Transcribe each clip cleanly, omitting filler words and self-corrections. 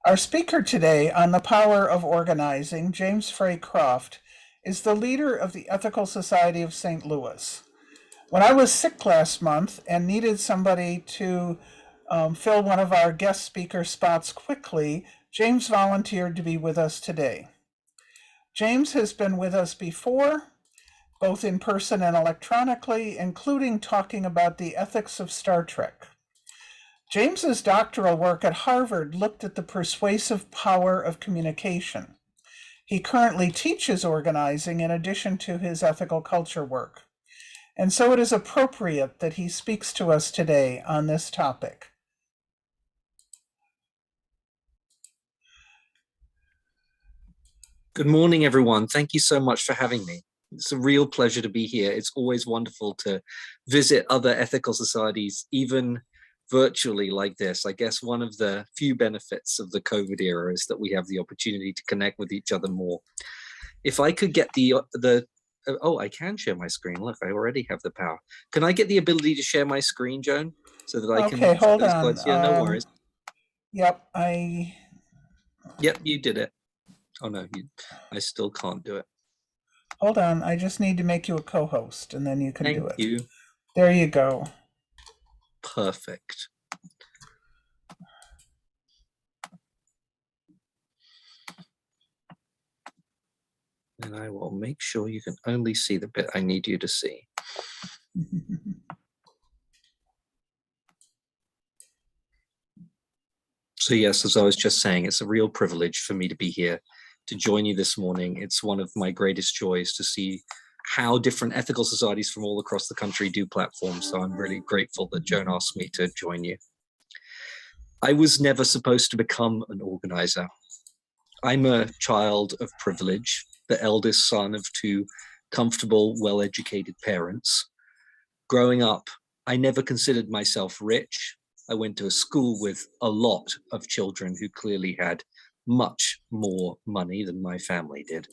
Our speaker today on the power of organizing, James Croft, is the leader of the Ethical Society of St. Louis. When I was sick last month and needed somebody to fill one of our guest speaker spots quickly, James volunteered to be with us today. James has been with us before, both in person and electronically, including talking about the ethics of Star Trek. James's doctoral work at Harvard looked at the persuasive power of communication. He currently teaches organizing in addition to his ethical culture work. And so it is appropriate that he speaks to us today on this topic. Good morning, everyone. Thank you so much for having me. It's a real pleasure to be here. It's always wonderful to visit other ethical societies, even virtually like this. I guess one of the few benefits of the COVID era is that we have the opportunity to connect with each other more. If I could get oh, I can share my screen. Look, I already have the power. Can I get the ability to share my screen, Joan, so that I can? Okay, hold on. Slides? Yeah, no worries. Yep, Yep, you did it. Oh no, I still can't do it. Hold on, I just need to make you a co-host and then you can do it. Thank you. There you go. Perfect. And I will make sure you can only see the bit I need you to see. So yes, as I was just saying, it's a real privilege for me to be here to join you this morning. It's one of my greatest joys to see how different ethical societies from all across the country do platforms. So I'm really grateful that Joan asked me to join you. I was never supposed to become an organizer. I'm a child of privilege, the eldest son of two comfortable, well-educated parents. Growing up, I never considered myself rich. I went to a school with a lot of children who clearly had much more money than my family did.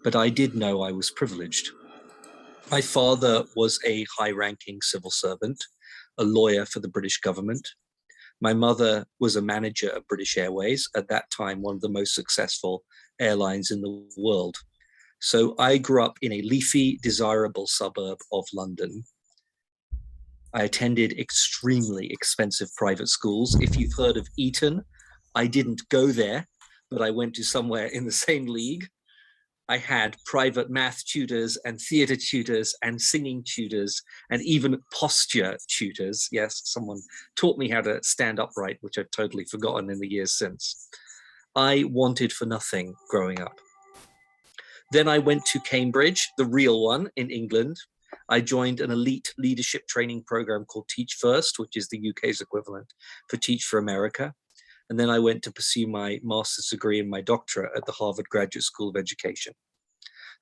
But I did know I was privileged. My father was a high-ranking civil servant, a lawyer for the British government. My mother was a manager of British Airways, at that time one of the most successful airlines in the world. So I grew up in a leafy, desirable suburb of London. I attended extremely expensive private schools. If you've heard of Eton, I didn't go there, but I went to somewhere in the same league. I had private math tutors and theater tutors and singing tutors and even posture tutors. Yes, someone taught me how to stand upright, which I've totally forgotten in the years since. I wanted for nothing growing up. Then I went to Cambridge, the real one in England. I joined an elite leadership training program called Teach First, which is the UK's equivalent for Teach for America. And then I went to pursue my master's degree and my doctorate at the Harvard Graduate School of Education.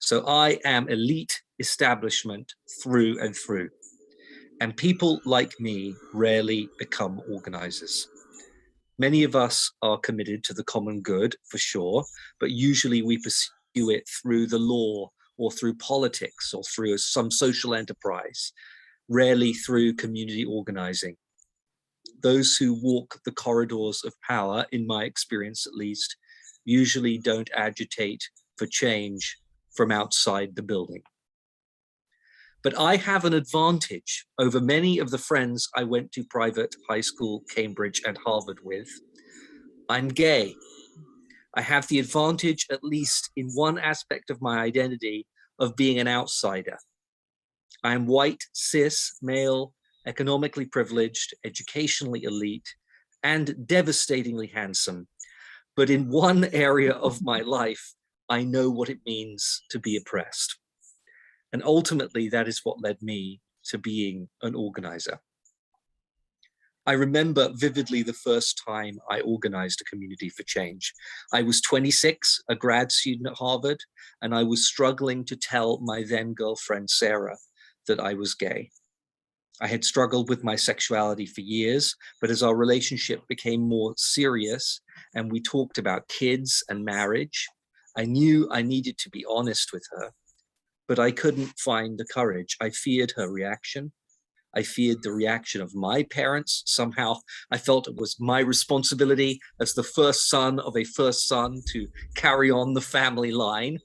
So I am elite establishment through and through. And people like me rarely become organizers. Many of us are committed to the common good, for sure, but usually we pursue it through the law or through politics or through some social enterprise, rarely through community organizing. Those who walk the corridors of power, in my experience at least, usually don't agitate for change from outside the building. But I have an advantage over many of the friends I went to private high school, Cambridge and Harvard with. I'm gay. I have the advantage, at least in one aspect of my identity, of being an outsider. I'm white, cis, male, economically privileged, educationally elite, and devastatingly handsome. But in one area of my life, I know what it means to be oppressed. And ultimately, that is what led me to being an organizer. I remember vividly the first time I organized a community for change. I was 26, a grad student at Harvard, and I was struggling to tell my then girlfriend, Sarah, that I was gay. I had struggled with my sexuality for years, but as our relationship became more serious and we talked about kids and marriage, I knew I needed to be honest with her, but I couldn't find the courage. I feared her reaction. I feared the reaction of my parents. Somehow I felt it was my responsibility as the first son of a first son to carry on the family line.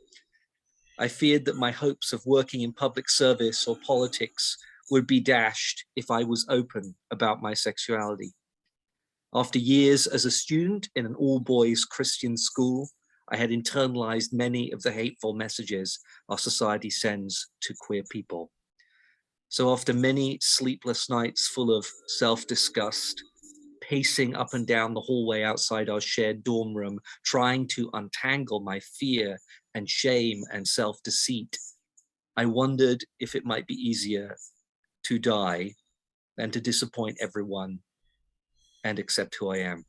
I feared that my hopes of working in public service or politics would be dashed if I was open about my sexuality. After years as a student in an all-boys Christian school, I had internalized many of the hateful messages our society sends to queer people. So after many sleepless nights full of self-disgust, pacing up and down the hallway outside our shared dorm room, trying to untangle my fear and shame and self-deceit, I wondered if it might be easier to die than to disappoint everyone and accept who I am.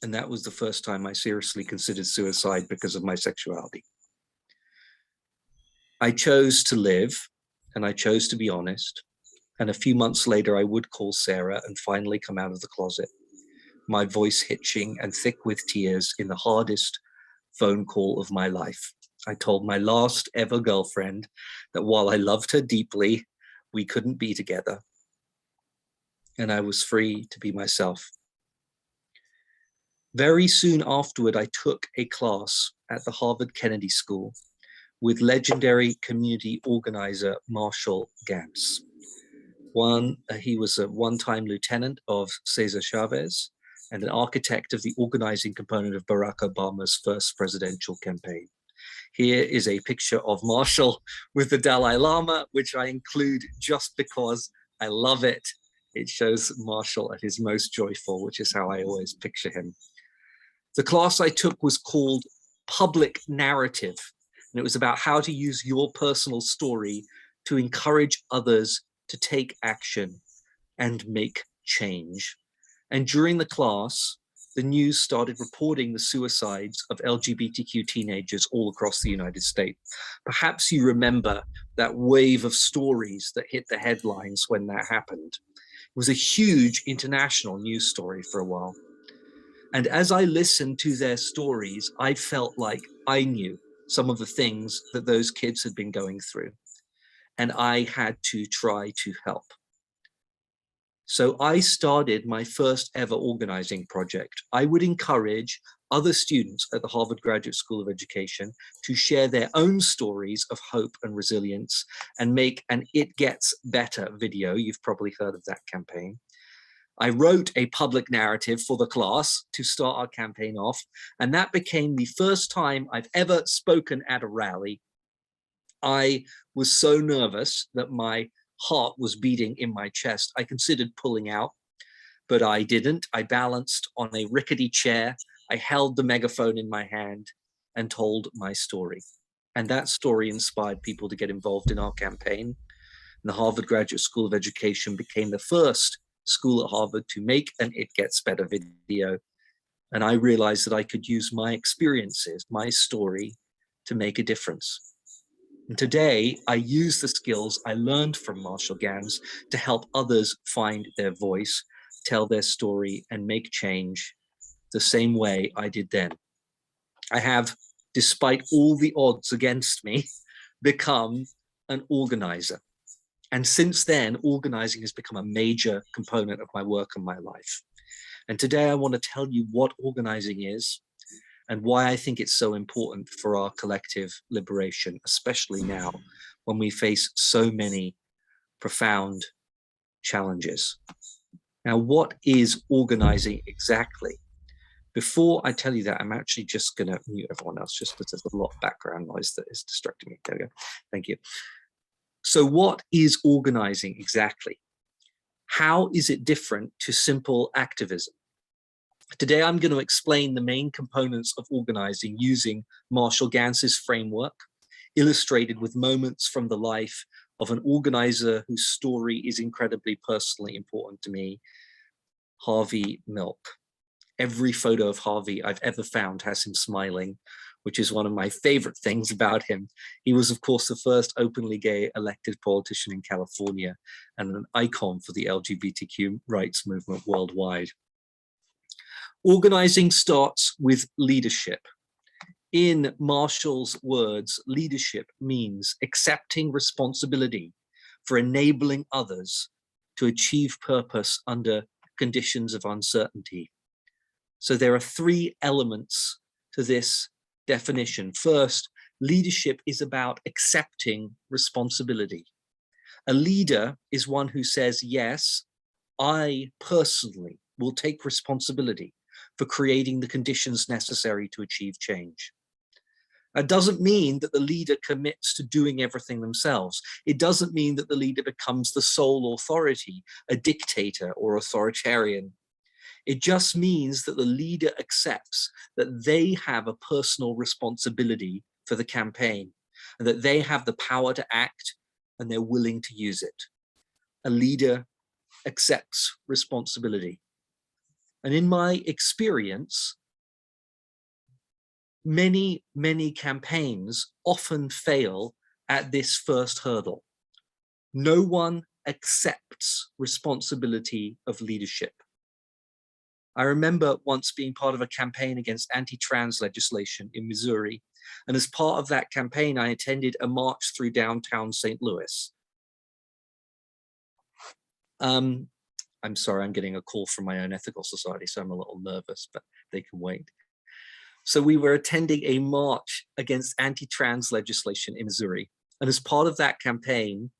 And that was the first time I seriously considered suicide because of my sexuality. I chose to live, and I chose to be honest. And a few months later, I would call Sarah and finally come out of the closet, my voice hitching and thick with tears in the hardest phone call of my life. I told my last ever girlfriend that while I loved her deeply, we couldn't be together. And I was free to be myself. Very soon afterward, I took a class at the Harvard Kennedy School with legendary community organizer Marshall Gantz. He was a one-time lieutenant of Cesar Chavez and an architect of the organizing component of Barack Obama's first presidential campaign. Here is a picture of Marshall with the Dalai Lama, which I include just because I love it. It shows Marshall at his most joyful, which is how I always picture him. The class I took was called Public Narrative, and it was about how to use your personal story to encourage others to take action and make change. And during the class, the news started reporting the suicides of LGBTQ teenagers all across the United States. Perhaps you remember that wave of stories that hit the headlines when that happened. It was a huge international news story for a while. And as I listened to their stories, I felt like I knew some of the things that those kids had been going through. And I had to try to help. So I started my first ever organizing project. I would encourage other students at the Harvard Graduate School of Education to share their own stories of hope and resilience and make an It Gets Better video. You've probably heard of that campaign. I wrote a public narrative for the class to start our campaign off, and that became the first time I've ever spoken at a rally. I was so nervous that my heart was beating in my chest. I considered pulling out, but I didn't. I balanced on a rickety chair. I held the megaphone in my hand and told my story. And that story inspired people to get involved in our campaign. And the Harvard Graduate School of Education became the first school at Harvard to make an It Gets Better video. And I realized that I could use my experiences, my story, to make a difference. And today, I use the skills I learned from Marshall Gantz to help others find their voice, tell their story, and make change the same way I did then. I have, despite all the odds against me, become an organizer. And since then, organizing has become a major component of my work and my life. And today I want to tell you what organizing is and why I think it's so important for our collective liberation, especially now when we face so many profound challenges. Now, what is organizing exactly? Before I tell you that, I'm actually just going to mute everyone else just because there's a lot of background noise that is distracting me. There we go. Thank you. So what is organizing exactly? How is it different to simple activism? Today, I'm going to explain the main components of organizing using Marshall Gantz's framework, illustrated with moments from the life of an organizer whose story is incredibly personally important to me, Harvey Milk. Every photo of Harvey I've ever found has him smiling, which is one of my favorite things about him. He was, of course, the first openly gay elected politician in California and an icon for the LGBTQ rights movement worldwide. Organizing starts with leadership. In Marshall's words, leadership means accepting responsibility for enabling others to achieve purpose under conditions of uncertainty. So there are three elements to this definition. First, leadership is about accepting responsibility. A leader is one who says, yes, I personally will take responsibility for creating the conditions necessary to achieve change. That doesn't mean that the leader commits to doing everything themselves. It doesn't mean that the leader becomes the sole authority, a dictator or authoritarian. It just means that the leader accepts that they have a personal responsibility for the campaign and that they have the power to act and they're willing to use it. A leader accepts responsibility. And in my experience, many campaigns often fail at this first hurdle. No one accepts responsibility of leadership. I remember once being part of a campaign against anti-trans legislation in Missouri. And as part of that campaign, I attended a march through downtown St. Louis. I'm sorry, I'm getting a call from my own ethical society, so I'm a little nervous, but they can wait. So we were attending a march against anti-trans legislation in Missouri. And as part of that campaign,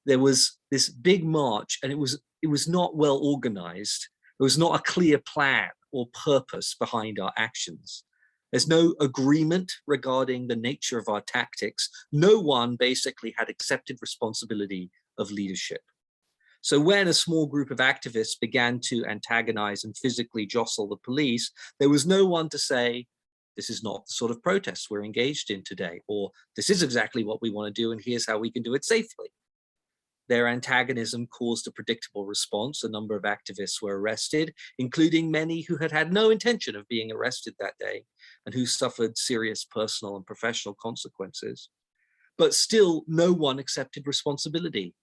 there was this big march, and it was not well organized. There was not a clear plan or purpose behind our actions. There's no agreement regarding the nature of our tactics. No one basically had accepted responsibility of leadership. So when a small group of activists began to antagonize and physically jostle the police, there was no one to say, this is not the sort of protests we're engaged in today, or this is exactly what we want to do and here's how we can do it safely. Their antagonism caused a predictable response. A number of activists were arrested, including many who had had no intention of being arrested that day and who suffered serious personal and professional consequences. But still, no one accepted responsibility.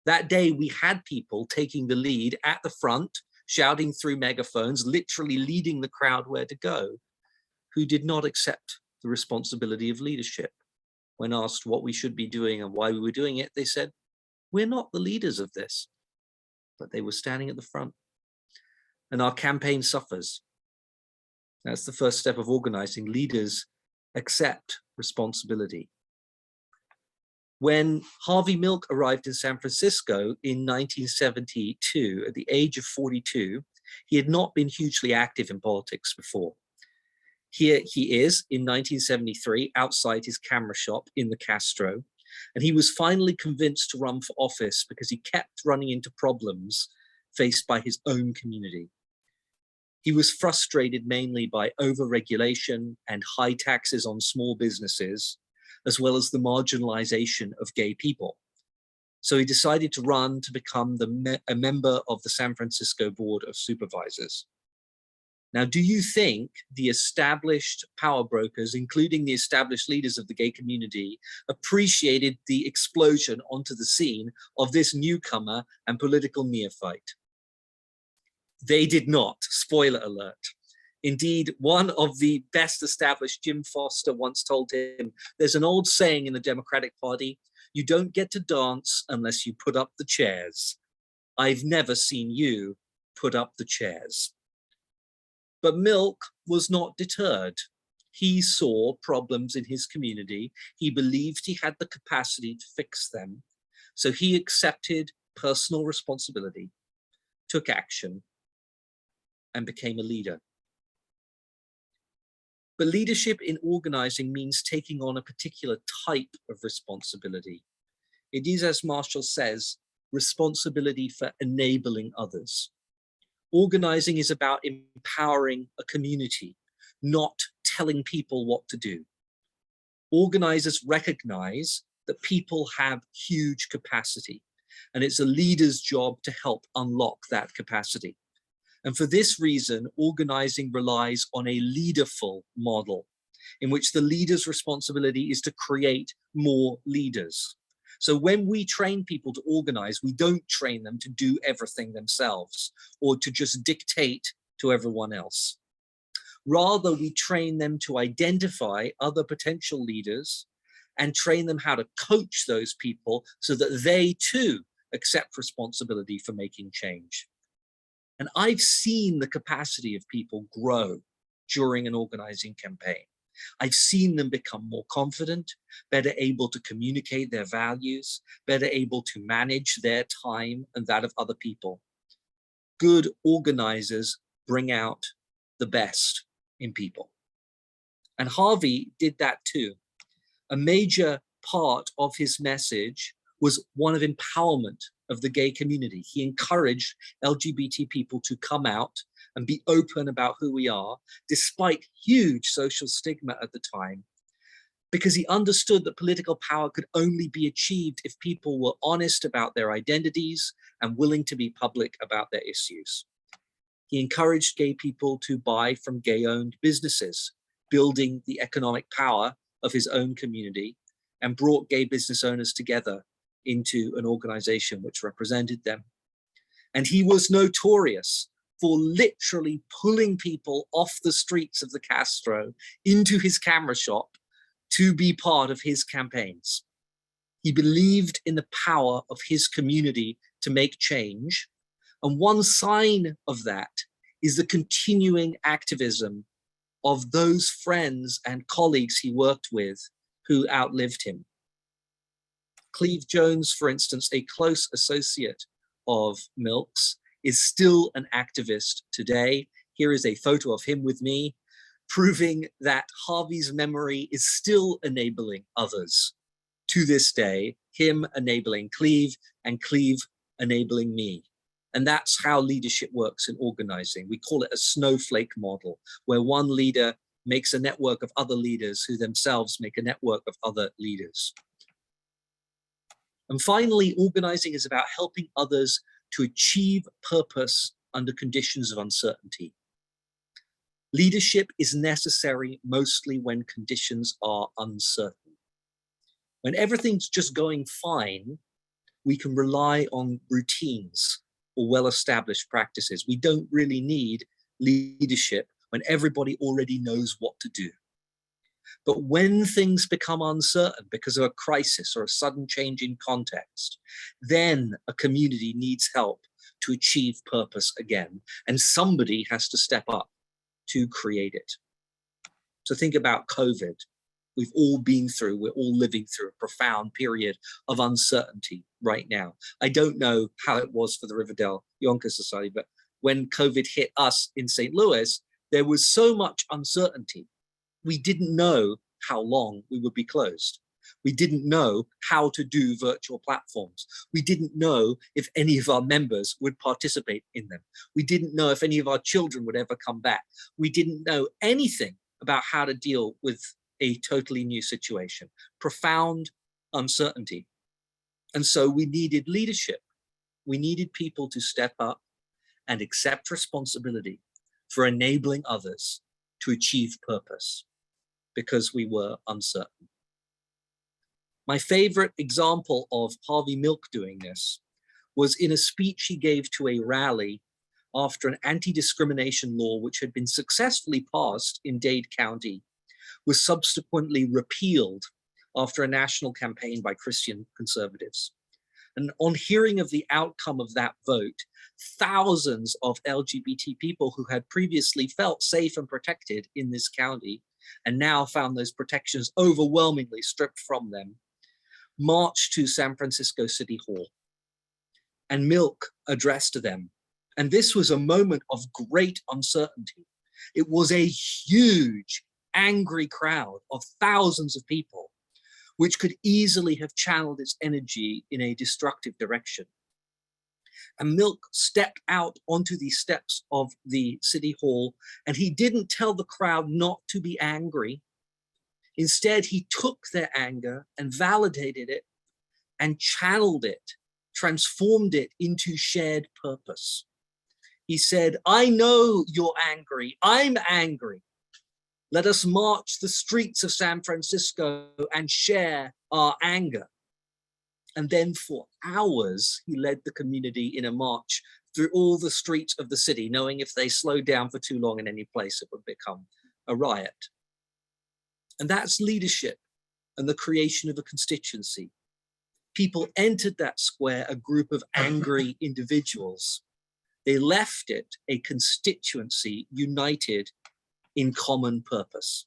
That day, we had people taking the lead at the front, shouting through megaphones, literally leading the crowd where to go, who did not accept the responsibility of leadership. When asked what we should be doing and why we were doing it, they said, we're not the leaders of this, but they were standing at the front. And our campaign suffers. That's the first step of organizing. Leaders accept responsibility. When Harvey Milk arrived in San Francisco in 1972, at the age of 42, he had not been hugely active in politics before. Here he is in 1973, outside his camera shop in the Castro, and he was finally convinced to run for office because he kept running into problems faced by his own community. He was frustrated mainly by overregulation and high taxes on small businesses, as well as the marginalization of gay people. So he decided to run to become a member of the San Francisco Board of Supervisors. Now, do you think the established power brokers, including the established leaders of the gay community, appreciated the explosion onto the scene of this newcomer and political neophyte? They did not, spoiler alert. Indeed, one of the best established, Jim Foster, once told him, there's an old saying in the Democratic Party, you don't get to dance unless you put up the chairs. I've never seen you put up the chairs. But Milk was not deterred. He saw problems in his community. He believed he had the capacity to fix them. So he accepted personal responsibility, took action, and became a leader. But leadership in organizing means taking on a particular type of responsibility. It is, as Marshall says, responsibility for enabling others. Organizing is about empowering a community, not telling people what to do. Organizers recognize that people have huge capacity, and it's a leader's job to help unlock that capacity. And for this reason, organizing relies on a leaderful model in which the leader's responsibility is to create more leaders. So when we train people to organize, we don't train them to do everything themselves or to just dictate to everyone else. Rather, we train them to identify other potential leaders and train them how to coach those people so that they too accept responsibility for making change. And I've seen the capacity of people grow during an organizing campaign. I've seen them become more confident, better able to communicate their values, better able to manage their time and that of other people. Good organizers bring out the best in people. And Harvey did that too. A major part of his message was one of empowerment of the gay community. He encouraged LGBT people to come out and be open about who we are, despite huge social stigma at the time, because he understood that political power could only be achieved if people were honest about their identities and willing to be public about their issues. He encouraged gay people to buy from gay-owned businesses, building the economic power of his own community, and brought gay business owners together into an organization which represented them. And he was notorious for literally pulling people off the streets of the Castro into his camera shop to be part of his campaigns. He believed in the power of his community to make change. And one sign of that is the continuing activism of those friends and colleagues he worked with who outlived him. Cleve Jones, for instance, a close associate of Milk's, is still an activist today. Here is a photo of him with me, proving that Harvey's memory is still enabling others to this day, him enabling Cleve and Cleve enabling me. And that's how leadership works in organizing. We call it a snowflake model, where one leader makes a network of other leaders who themselves make a network of other leaders. And finally, organizing is about helping others to achieve purpose under conditions of uncertainty. Leadership is necessary mostly when conditions are uncertain. When everything's just going fine, we can rely on routines or well-established practices. We don't really need leadership when everybody already knows what to do. But when things become uncertain because of a crisis or a sudden change in context, then a community needs help to achieve purpose again, and somebody has to step up to create it. So think about COVID. We've all been through, we're all living through a profound period of uncertainty right now. I don't know how it was for the Riverdale Yonker Society, but when COVID hit us in St. Louis, there was so much uncertainty. We didn't know how long we would be closed. We didn't know how to do virtual platforms. We didn't know if any of our members would participate in them. We didn't know if any of our children would ever come back. We didn't know anything about how to deal with a totally new situation, profound uncertainty. And so we needed leadership. We needed people to step up and accept responsibility for enabling others to achieve purpose because we were uncertain. My favorite example of Harvey Milk doing this was in a speech he gave to a rally after an anti-discrimination law, which had been successfully passed in Dade County, was subsequently repealed after a national campaign by Christian conservatives. And on hearing of the outcome of that vote, thousands of LGBT people who had previously felt safe and protected in this county and now found those protections overwhelmingly stripped from them, marched to San Francisco City Hall. And Milk addressed them. And this was a moment of great uncertainty. It was a huge, angry crowd of thousands of people, which could easily have channeled its energy in a destructive direction. And Milk stepped out onto the steps of the City Hall, and he didn't tell the crowd not to be angry. Instead, he took their anger and validated it and channeled it, transformed it into shared purpose. He said, I know you're angry. I'm angry. Let us march the streets of San Francisco and share our anger. And then for hours, he led the community in a march through all the streets of the city, knowing if they slowed down for too long in any place, it would become a riot. And that's leadership and the creation of a constituency. people entered that square a group of angry individuals. They left it a constituency united in common purpose.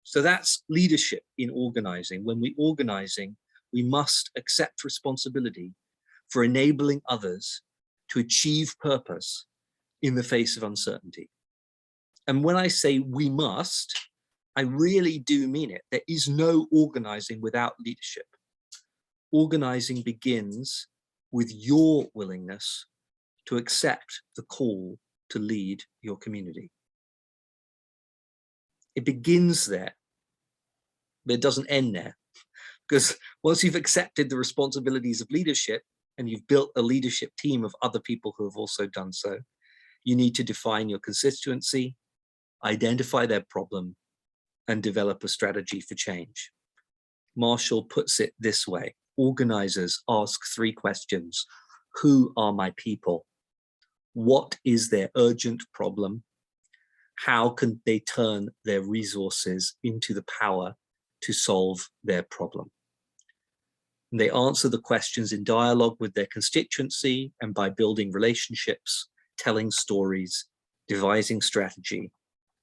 So that's leadership in organizing. When we're organizing, we must accept responsibility for enabling others to achieve purpose in the face of uncertainty. And when I say we must, I really do mean it. There is no organizing without leadership. Organizing begins with your willingness to accept the call to lead your community. It begins there, but it doesn't end there. Because once you've accepted the responsibilities of leadership and you've built a leadership team of other people who have also done so, you need to define your constituency, identify their problem, and develop a strategy for change. Marshall puts it this way: organizers ask 3 questions. Who are my people? What is their urgent problem? How can they turn their resources into the power to solve their problem? And they answer the questions in dialogue with their constituency and by building relationships, telling stories, devising strategy,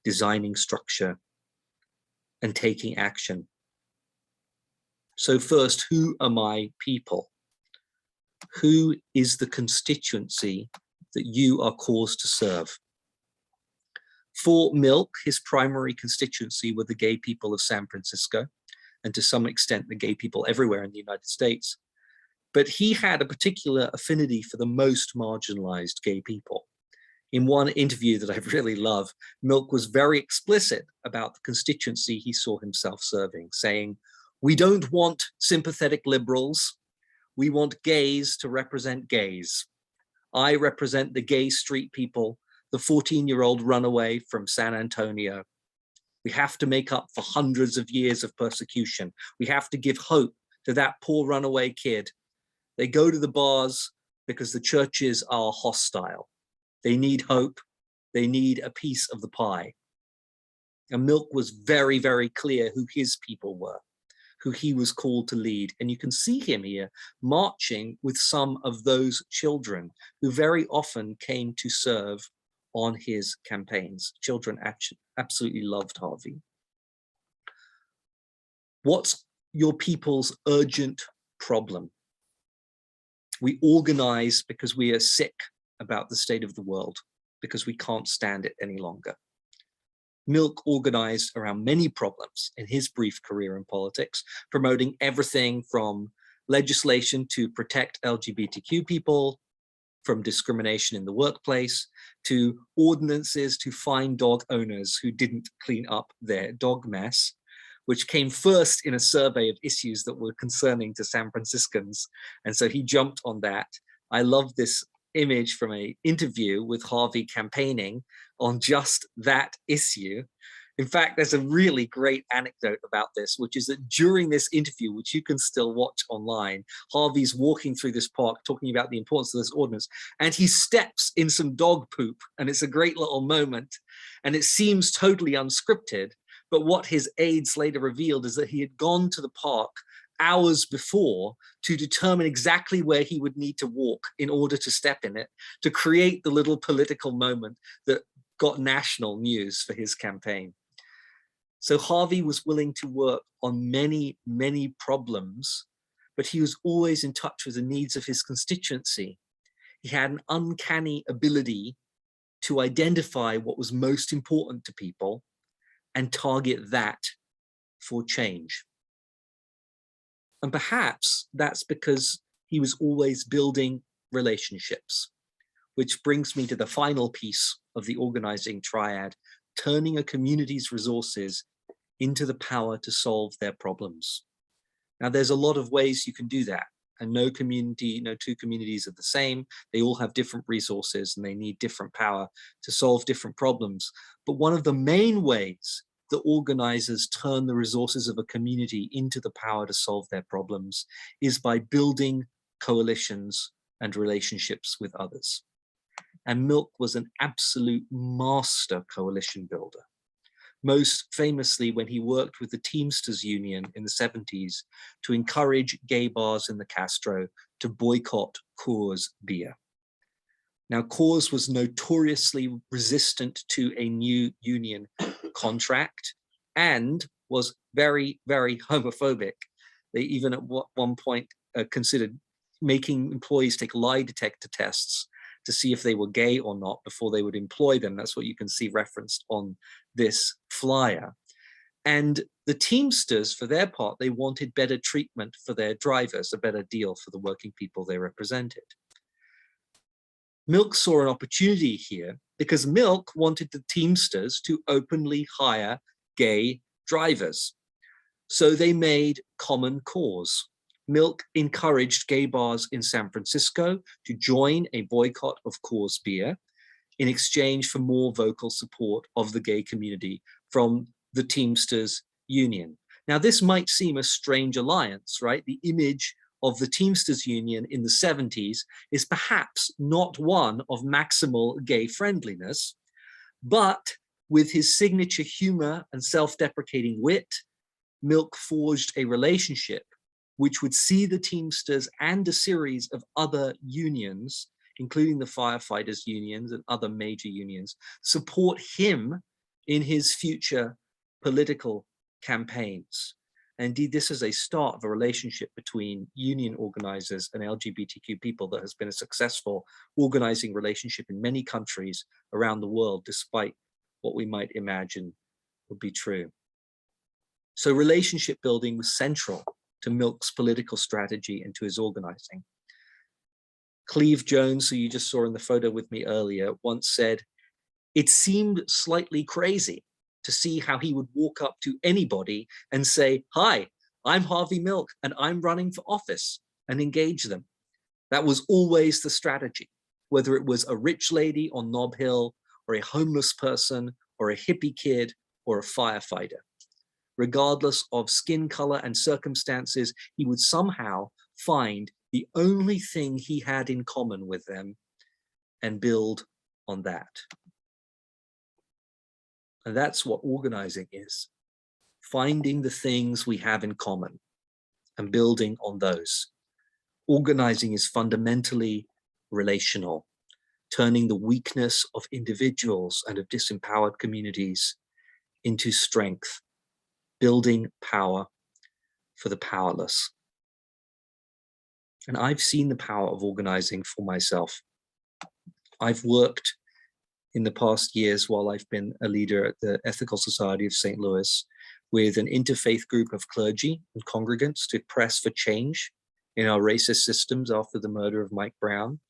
designing structure, and taking action. So first, who are my people? Who is the constituency that you are caused to serve? For Milk, his primary constituency were the gay people of San Francisco, and to some extent the gay people everywhere in the United States. But he had a particular affinity for the most marginalized gay people. In one interview that I really love, Milk was very explicit about the constituency he saw himself serving, saying, "We don't want sympathetic liberals. We want gays to represent gays. I represent the gay street people, the 14-year-old runaway from San Antonio. We have to make up for hundreds of years of persecution. We have to give hope to that poor runaway kid. They go to the bars because the churches are hostile. They need hope. They need a piece of the pie." And Milk was very, very clear who his people were, who he was called to lead. And you can see him here marching with some of those children who very often came to serve on his campaigns. Children absolutely loved Harvey. What's your people's urgent problem? We organize because we are sick about the state of the world, because we can't stand it any longer. Milk organized around many problems in his brief career in politics, promoting everything from legislation to protect LGBTQ people, from discrimination in the workplace, to ordinances to fine dog owners who didn't clean up their dog mess, which came first in a survey of issues that were concerning to San Franciscans. And so he jumped on that. I love this image from an interview with Harvey campaigning on just that issue. In fact, there's a really great anecdote about this, which is that during this interview, which you can still watch online, Harvey's walking through this park talking about the importance of this ordinance, and he steps in some dog poop, and it's a great little moment, and it seems totally unscripted, but what his aides later revealed is that he had gone to the park hours before to determine exactly where he would need to walk in order to step in it, to create the little political moment that got national news for his campaign. So Harvey was willing to work on many, many problems, but he was always in touch with the needs of his constituency. He had an uncanny ability to identify what was most important to people and target that for change. And perhaps that's because he was always building relationships, which brings me to the final piece of the organizing triad, turning a community's resources into the power to solve their problems. Now, there's a lot of ways you can do that, and no community, no two communities are the same. They all have different resources and they need different power to solve different problems. But one of the main ways that organizers turn the resources of a community into the power to solve their problems is by building coalitions and relationships with others. And Milk was an absolute master coalition builder. most famously when he worked with the Teamsters Union in the 70s to encourage gay bars in the Castro to boycott Coors beer. Now, Coors was notoriously resistant to a new union contract and was very, very homophobic. They even at one point considered making employees take lie detector tests to see if they were gay or not before they would employ them. That's what you can see referenced on this flyer. And the Teamsters, for their part, they wanted better treatment for their drivers, a better deal for the working people they represented. Milk saw an opportunity here because Milk wanted the Teamsters to openly hire gay drivers. So they made common cause. Milk encouraged gay bars in San Francisco to join a boycott of Coors beer in exchange for more vocal support of the gay community from the Teamsters Union. Now, this might seem a strange alliance, right? The image of the Teamsters Union in the 70s is perhaps not one of maximal gay friendliness, but with his signature humor and self-deprecating wit, Milk forged a relationship which would see the Teamsters and a series of other unions, including the firefighters unions and other major unions, support him in his future political campaigns. And indeed, this is a start of a relationship between union organizers and LGBTQ people that has been a successful organizing relationship in many countries around the world, despite what we might imagine would be true. So relationship building was central to Milk's political strategy and to his organizing. Cleve Jones, who you just saw in the photo with me earlier, once said, "It seemed slightly crazy to see how he would walk up to anybody and say, 'Hi, I'm Harvey Milk and I'm running for office,' and engage them." That was always the strategy, whether it was a rich lady on Nob Hill or a homeless person or a hippie kid or a firefighter. Regardless of skin color and circumstances, he would somehow find the only thing he had in common with them and build on that. And that's what organizing is, finding the things we have in common and building on those. Organizing is fundamentally relational, turning the weakness of individuals and of disempowered communities into strength, building power for the powerless. And I've seen the power of organizing for myself. I've worked in the past years while I've been a leader at the Ethical Society of St. Louis with an interfaith group of clergy and congregants to press for change in our racist systems after the murder of Mike Brown.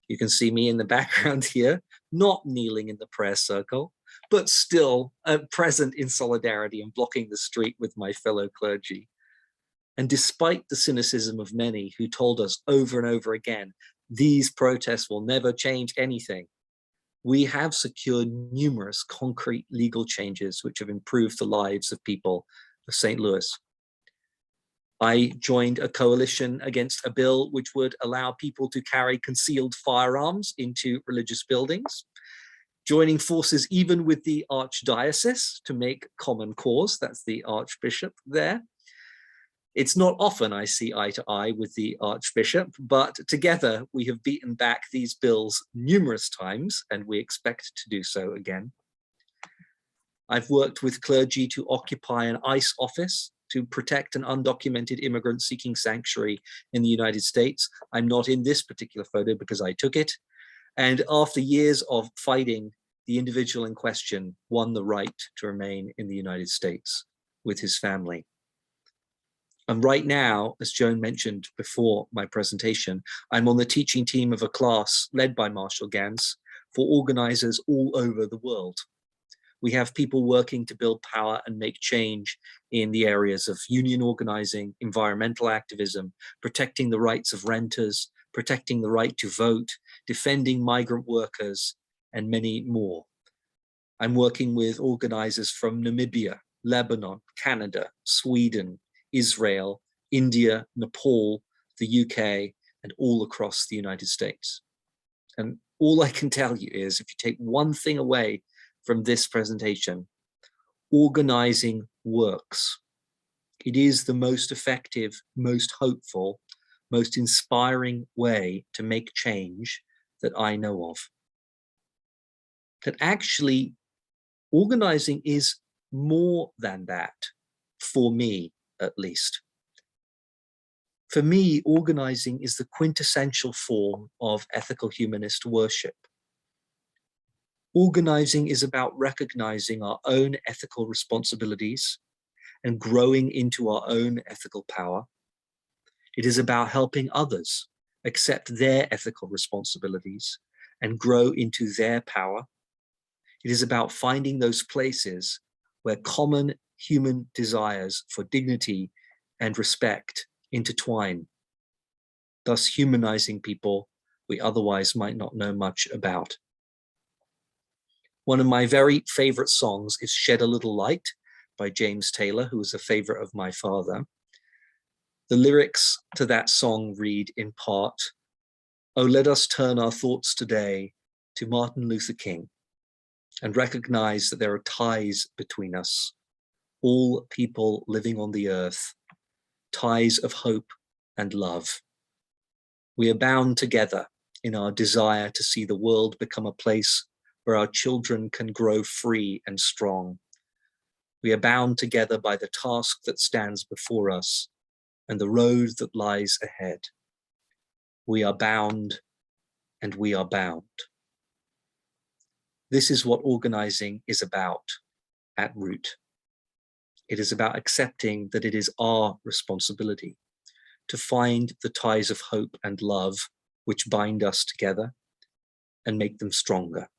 You can see me in the background here, not kneeling in the prayer circle, but still present in solidarity and blocking the street with my fellow clergy. And despite the cynicism of many who told us over and over again, these protests will never change anything, we have secured numerous concrete legal changes which have improved the lives of people of St. Louis. I joined a coalition against a bill which would allow people to carry concealed firearms into religious buildings, joining forces even with the Archdiocese to make common cause. That's the Archbishop there. It's not often I see eye to eye with the Archbishop, but together we have beaten back these bills numerous times, and we expect to do so again. I've worked with clergy to occupy an ICE office to protect an undocumented immigrant seeking sanctuary in the United States. I'm not in this particular photo because I took it. And after years of fighting, the individual in question won the right to remain in the United States with his family. And right now, as Joan mentioned before my presentation, I'm on the teaching team of a class led by Marshall Gans for organizers all over the world. We have people working to build power and make change in the areas of union organizing, environmental activism, protecting the rights of renters, protecting the right to vote, defending migrant workers, and many more. I'm working with organizers from Namibia, Lebanon, Canada, Sweden, Israel, India, Nepal, the UK, and all across the United States. And all I can tell you is if you take one thing away from this presentation, organizing works. It is the most effective, most hopeful, most inspiring way to make change that I know of. That actually organizing is more than that, for me at least. For me, organizing is the quintessential form of ethical humanist worship. Organizing is about recognizing our own ethical responsibilities and growing into our own ethical power. It is about helping others accept their ethical responsibilities and grow into their power. It is about finding those places where common human desires for dignity and respect intertwine, thus humanizing people we otherwise might not know much about. One of my very favorite songs is Shed a Little Light by James Taylor, who was a favorite of my father. The lyrics to that song read in part, "Oh, let us turn our thoughts today to Martin Luther King and recognize that there are ties between us, all people living on the earth, ties of hope and love. We are bound together in our desire to see the world become a place where our children can grow free and strong. We are bound together by the task that stands before us and the road that lies ahead. We are bound and we are bound." This is what organizing is about at root. It is about accepting that it is our responsibility to find the ties of hope and love which bind us together and make them stronger.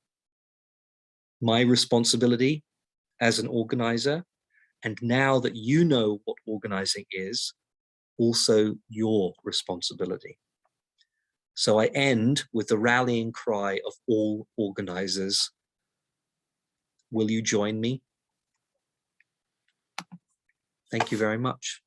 My responsibility as an organizer, and now that you know what organizing is, also your responsibility. So I end with the rallying cry of all organizers. Will you join me? Thank you very much.